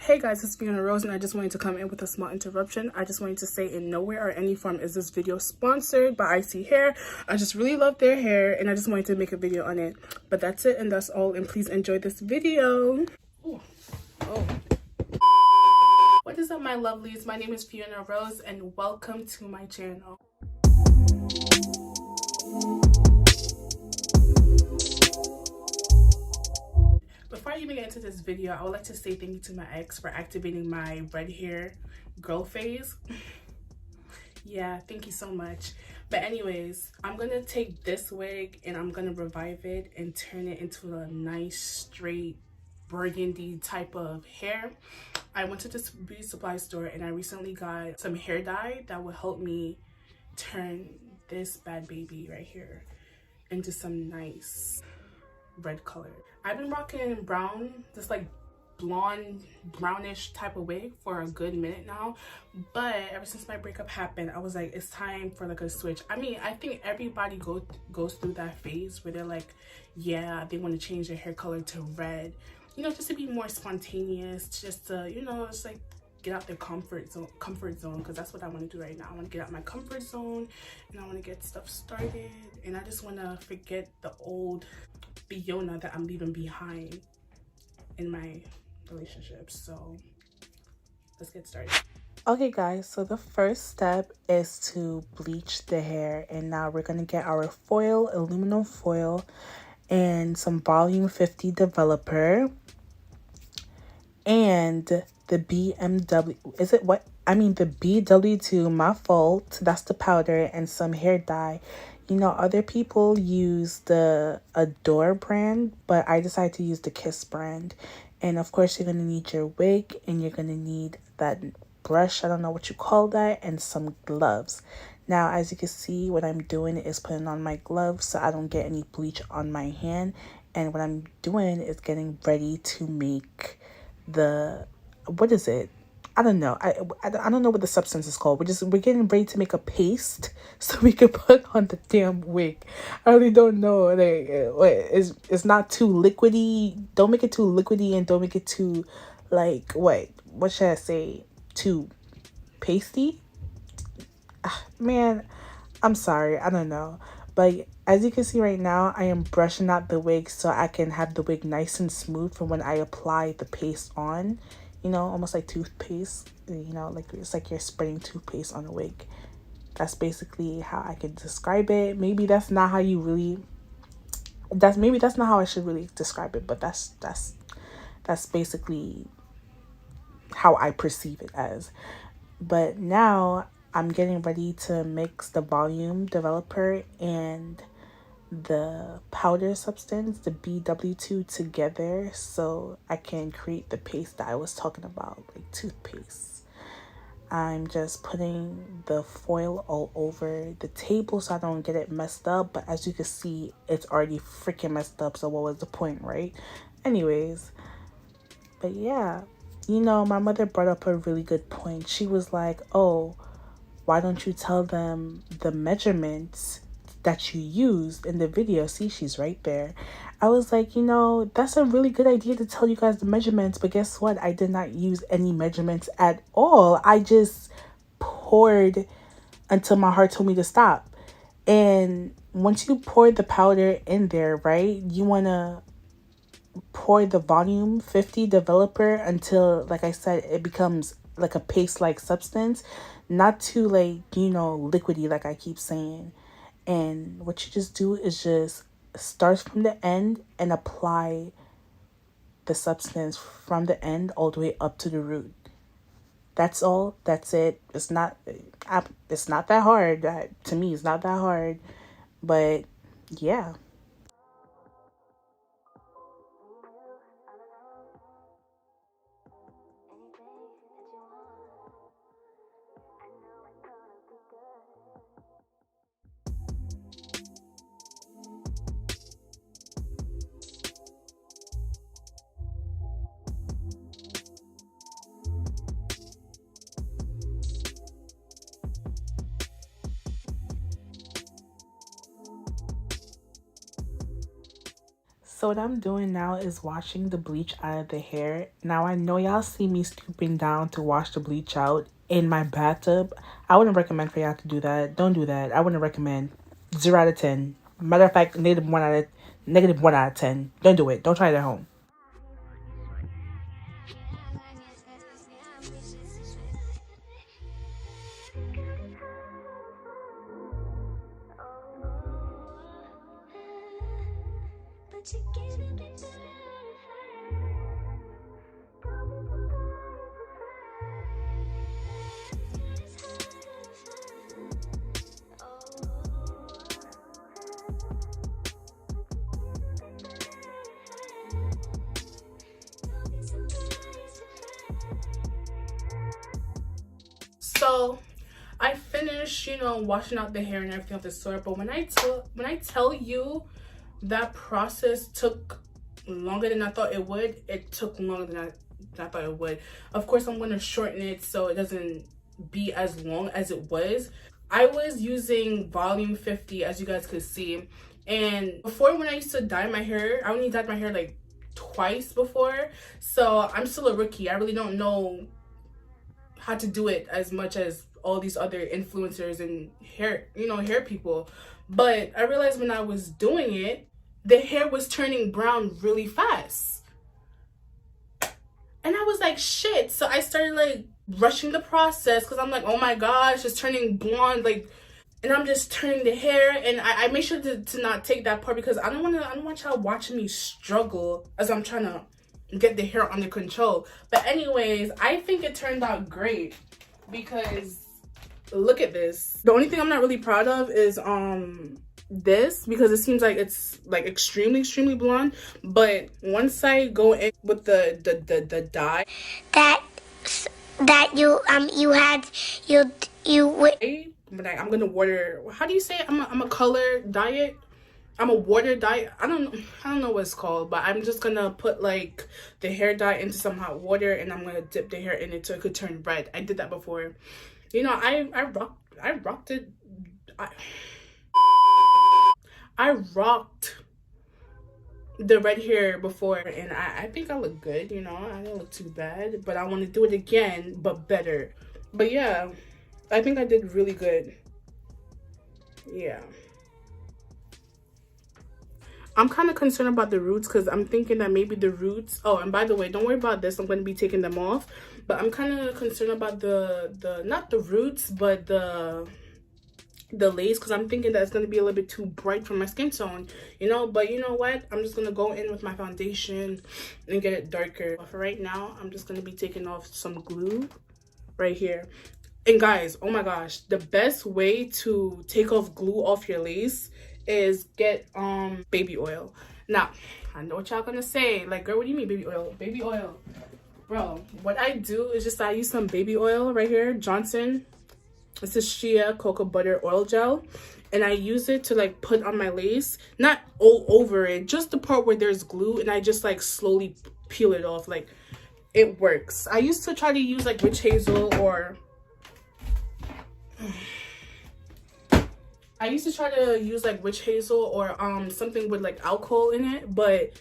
Hey guys, it's Fiona Rose, and I just wanted to come in with a small interruption. I just wanted to say in nowhere or any form is this video sponsored by ISEE Hair. I just really love their hair and I just wanted to make a video on it. But that's it and that's all, and please enjoy this video. Ooh. Oh. What is up, my lovelies? My name is Fiona Rose and welcome to my channel. Before I even get into this video, I would like to say thank you to my ex for activating my red hair girl phase. Yeah, thank you so much. But anyways, I'm gonna take this wig and I'm gonna revive it and turn it into a nice straight burgundy type of hair. I went to this beauty supply store and I recently got some hair dye that will help me turn this bad baby right here into some nice red color. I've been rocking brown, this like blonde brownish type of wig for a good minute now, but ever since my breakup happened, I was like, it's time for like a switch. I mean, I think everybody goes through that phase where they're like, yeah, they want to change their hair color to red, you know, just to be more spontaneous, just to, you know, it's like get out their comfort zone, because that's what I want to do right now. I want to get out my comfort zone and I want to get stuff started, and I just want to forget the old Fiona that I'm leaving behind in my relationship. So let's get started. Okay guys, so the first step is to bleach the hair, and now we're going to get our foil, aluminum foil, and some volume 50 developer and the BMW, is it what? I mean the BW2, my fault, that's the powder, and some hair dye. You know, other people use the Adore brand, but I decided to use the Kiss brand. And of course, you're going to need your wig, and you're going to need that brush, I don't know what you call that, and some gloves. Now, as you can see, what I'm doing is putting on my gloves so I don't get any bleach on my hand. And what I'm doing is getting ready to make the, what is it? I don't know. I don't know what the substance is called. We're getting ready to make a paste so we can put on the damn wig. I really don't know. Like, it's not too liquidy. Don't make it too liquidy, and don't make it too, like, what should I say? Too pasty? Man, I'm sorry. I don't know. But as you can see right now, I am brushing out the wig so I can have the wig nice and smooth for when I apply the paste on. You know, almost like toothpaste. You know, like it's like you're spreading toothpaste on a wig. That's basically how I can describe it. Maybe that's not how you really. Maybe that's not how I should really describe it. But that's basically how I perceive it as. But now I'm getting ready to mix the volume developer and the powder substance, the BW2, together so I can create the paste that I was talking about, like toothpaste. I'm just putting the foil all over the table so I don't get it messed up, but as you can see, it's already freaking messed up, so what was the point, right? Anyways, but yeah, you know, my mother brought up a really good point. She was like, oh, why don't you tell them the measurements that you used in the video? See, she's right there. I was like, you know, that's a really good idea to tell you guys the measurements, but guess what? I did not use any measurements at all. I just poured until my heart told me to stop. And once you pour the powder in there, right, you want to pour the volume 50 developer until, like I said, it becomes like a paste-like substance, not too, like, you know, liquidy like I keep saying. And what you just do is just start from the end and apply the substance from the end all the way up to the root. That's all. That's it. It's not that hard. To me, it's not that hard. But yeah. So what I'm doing now is washing the bleach out of the hair. Now I know y'all see me stooping down to wash the bleach out in my bathtub. I wouldn't recommend for y'all to do that. Don't do that. I wouldn't recommend. 0 out of 10. Matter of fact, negative 1 out of 10. Don't do it. Don't try it at home. So I finished, you know, washing out the hair and everything of the sort. But when I tell you that process took longer than I thought it would, it took longer than I thought it would. Of course, I'm going to shorten it so it doesn't be as long as it was. I was using volume 50, as you guys could see. And before, when I used to dye my hair, I only dyed my hair like twice before. So I'm still a rookie. I really don't know how to do it as much as all these other influencers and hair people. But I realized when I was doing it, the hair was turning brown really fast. And I was like, shit. So I started like rushing the process because I'm like, oh my gosh, it's turning blonde. Like, and I'm just turning the hair, and I make sure to not take that part because I don't want y'all watching me struggle as I'm trying to get the hair under control. But anyways, I think it turned out great because look at this. The only thing I'm not really proud of is this, because it seems like it's like extremely blonde. But once I go in with the dye that I'm gonna water, how do you say it? I'm a color dye it. I'm a water dye. I don't know what it's called, but I'm just gonna put like the hair dye into some hot water and I'm gonna dip the hair in it so it could turn red. I did that before. You know, I rocked it. I rocked the red hair before, and I think I look good, you know. I didn't look too bad, but I want to do it again, but better. But yeah, I think I did really good. Yeah. I'm kind of concerned about the roots because I'm thinking that maybe the roots... Oh, and by the way, don't worry about this. I'm going to be taking them off. But I'm kind of concerned about the not the roots, but the lace, because I'm thinking that it's going to be a little bit too bright for my skin tone, you know. But you know what? I'm just going to go in with my foundation and get it darker. But for right now, I'm just going to be taking off some glue right here. And guys, oh my gosh, the best way to take off glue off your lace is get baby oil. Now, I know what y'all gonna say, like, girl, what do you mean baby oil? Baby oil, bro. What I do is just I use some baby oil right here, Johnson. It's a shea cocoa butter oil gel, and I use it to like put on my lace, not all over it, just the part where there's glue, and I just like slowly peel it off. Like, it works. I used to try to use like witch hazel or something with like alcohol in it, but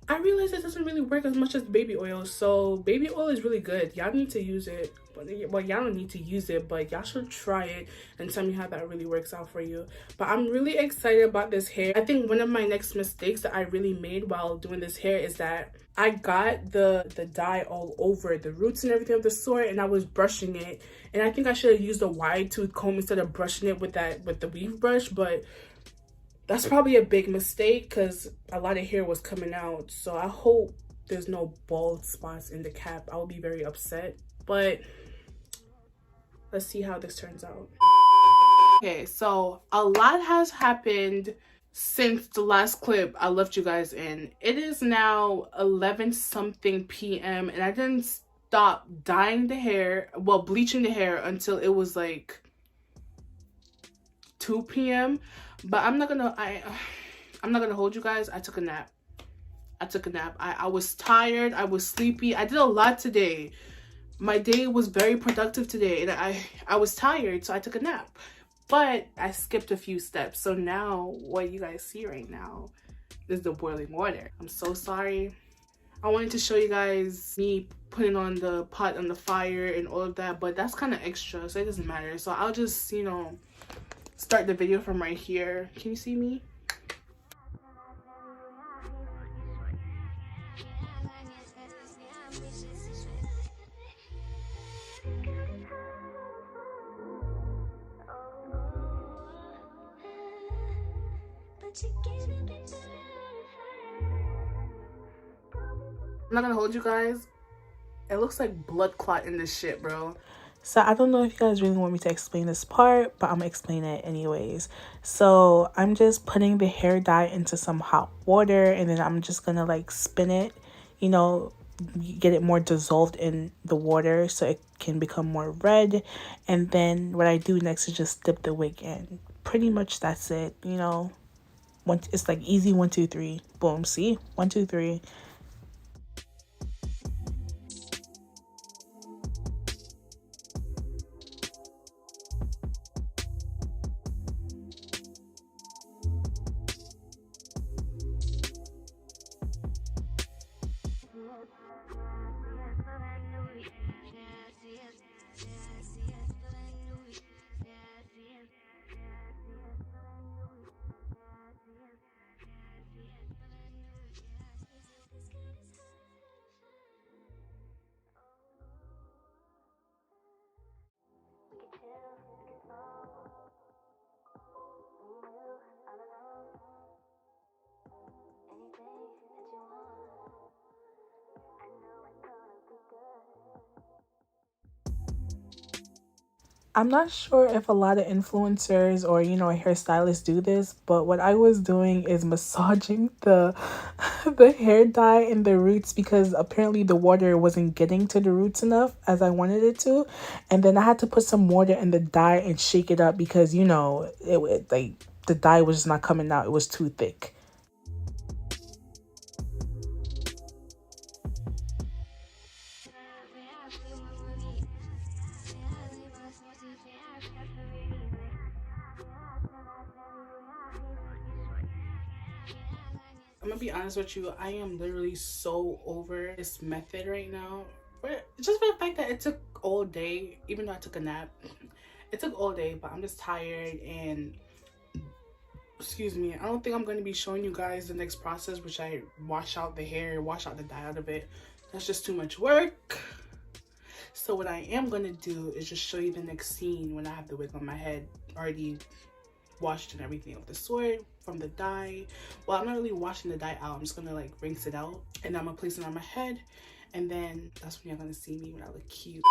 I realized it doesn't really work as much as baby oil. So baby oil is really good. Y'all need to use it. Well, y'all don't need to use it, but y'all should try it and tell me how that really works out for you. But I'm really excited about this hair. I think one of my next mistakes that I really made while doing this hair is that I got the dye all over the roots and everything of the sort, and I was brushing it. And I think I should have used a wide tooth comb instead of brushing it with the weave brush, but that's probably a big mistake because a lot of hair was coming out. So I hope there's no bald spots in the cap. I will be very upset, but let's see how this turns out. Okay, so a lot has happened since the last clip I left you guys in. It is now 11 something p.m. and I didn't stop dyeing the hair, well, bleaching the hair, until it was like 2 p.m. But I'm not gonna hold you guys. I took a nap. I was tired. I was sleepy. I did a lot today. My day was very productive today, and I was tired, so I took a nap. But I skipped a few steps. So now what you guys see right now is the boiling water. I'm so sorry. I wanted to show you guys me putting on the pot on the fire and all of that, but that's kind of extra, so it doesn't matter. So I'll just, you know, start the video from right here. Can you see me? I'm not gonna hold you guys. It looks like blood clot in this shit, bro. So I don't know if you guys really want me to explain this part, but I'm gonna explain it anyways. So I'm just putting the hair dye into some hot water, and then I'm just gonna like spin it, you know, get it more dissolved in the water so it can become more red. And then what I do next is just dip the wig in. Pretty much that's it, you know. It's like easy 1 2 3, boom. See, 1 2 3. I'm not sure if a lot of influencers or, you know, hairstylists do this, but what I was doing is massaging the the hair dye in the roots, because apparently the water wasn't getting to the roots enough as I wanted it to. And then I had to put some water in the dye and shake it up because, you know, it like the dye was just not coming out. It was too thick. I'm gonna be honest with you, I am literally so over this method right now. But just for the fact that it took all day, even though I took a nap, it took all day, but I'm just tired. And excuse me, I don't think I'm going to be showing you guys the next process, which I wash out the hair, wash out the dye out of it. That's just too much work. So what I am going to do is just show you the next scene when I have the wig on my head already washed and everything of the sort from the dye. Well, I'm not really washing the dye out. I'm just gonna like rinse it out, and I'm gonna place it on my head, and then that's when you're gonna see me when I look cute.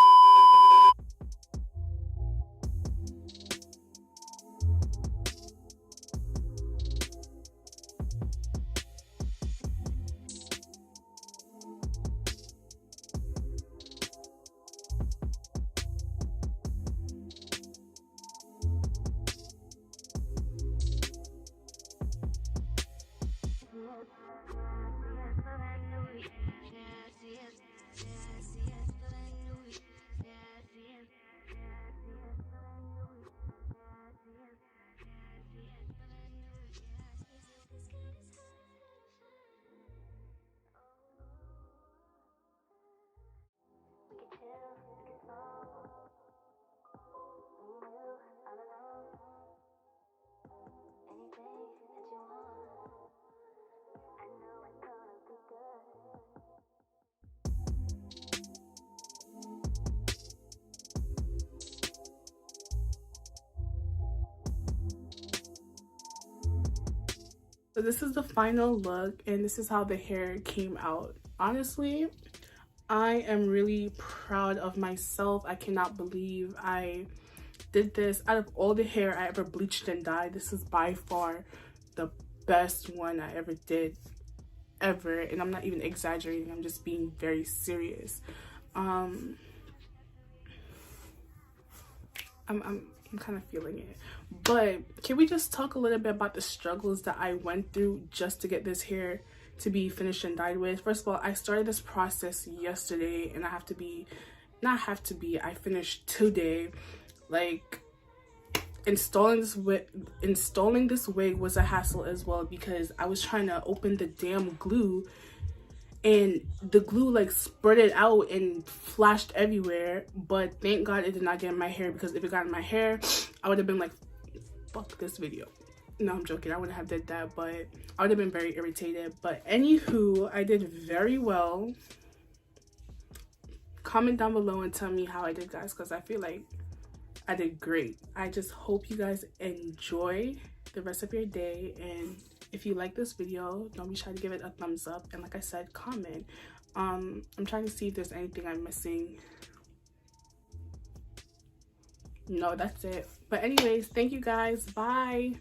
So this is the final look, and this is how the hair came out. Honestly, I am really proud of myself. I cannot believe I did this. Out of all the hair I ever bleached and dyed, this is by far the best one I ever did, ever. And I'm not even exaggerating, I'm just being very serious. I'm kind of feeling it. But can we just talk a little bit about the struggles that I went through just to get this hair to be finished and dyed with? First of all, I started this process yesterday, and I finished today. Like, installing this wig was a hassle as well, because I was trying to open the damn glue and the glue like spurted out and flashed everywhere. But thank God it did not get in my hair, because if it got in my hair, I would have been like, fuck this video. No, I'm joking, I wouldn't have did that, but I would have been very irritated. But anywho, I did very well. Comment down below and tell me how I did, guys, because I feel like I did great. I just hope you guys enjoy the rest of your day, and if you like this video, don't be shy to give it a thumbs up, and like I said, comment. I'm trying to see if there's anything I'm missing. No, that's it. But anyways, thank you guys. Bye.